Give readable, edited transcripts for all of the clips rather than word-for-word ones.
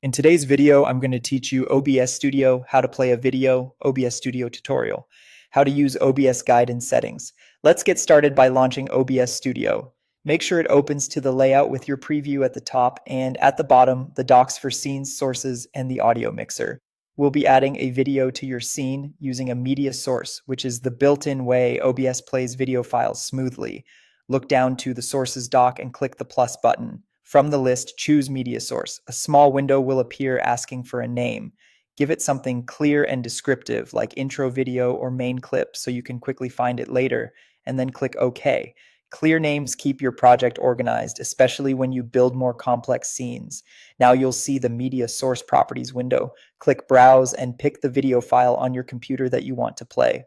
In today's video, I'm going to teach you OBS Studio, how to play a video, OBS Studio tutorial, how to use OBS guidance settings. Let's get started by launching OBS Studio. Make sure it opens to the layout with your preview at the top and at the bottom, the docs for scenes, sources, and the audio mixer. We'll be adding a video to your scene using a media source, which is the built-in way OBS plays video files smoothly. Look down to the sources doc and click the plus button. From the list, choose media source. A small window will appear asking for a name. Give it something clear and descriptive like intro video or main clip so you can quickly find it later, and then click OK. Clear names keep your project organized, especially when you build more complex scenes. Now you'll see the media source properties window. Click Browse and pick the video file on your computer that you want to play.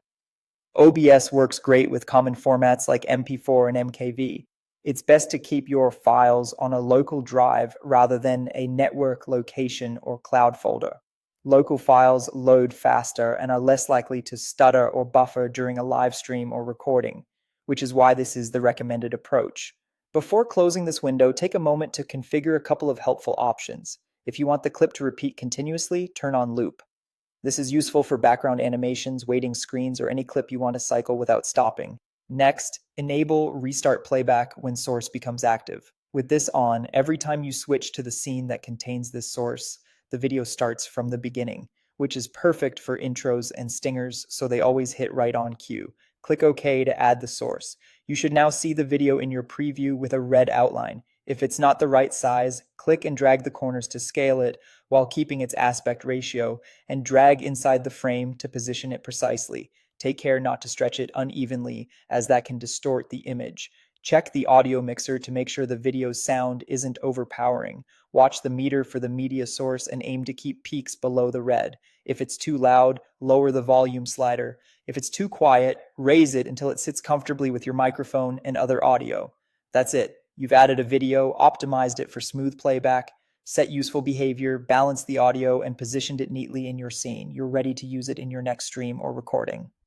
OBS works great with common formats like MP4 and MKV. It's best to keep your files on a local drive rather than a network location or cloud folder. Local files load faster and are less likely to stutter or buffer during a live stream or recording, which is why this is the recommended approach. Before closing this window, take a moment to configure a couple of helpful options. If you want the clip to repeat continuously, turn on loop. This is useful for background animations, waiting screens, or any clip you want to cycle without stopping. Next, enable restart playback when source becomes active. With this on, every time you switch to the scene that contains this source, the video starts from the beginning, which is perfect for intros and stingers, so they always hit right on cue. Click OK to add the source. You should now see the video in your preview with a red outline. If it's not the right size, click and drag the corners to scale it while keeping its aspect ratio, and drag inside the frame to position it precisely. Take care not to stretch it unevenly, as that can distort the image. Check the audio mixer to make sure the video's sound isn't overpowering. Watch the meter for the media source and aim to keep peaks below the red. If it's too loud, lower the volume slider. If it's too quiet, raise it until it sits comfortably with your microphone and other audio. That's it. You've added a video, optimized it for smooth playback, set useful behavior, balanced the audio, and positioned it neatly in your scene. You're ready to use it in your next stream or recording.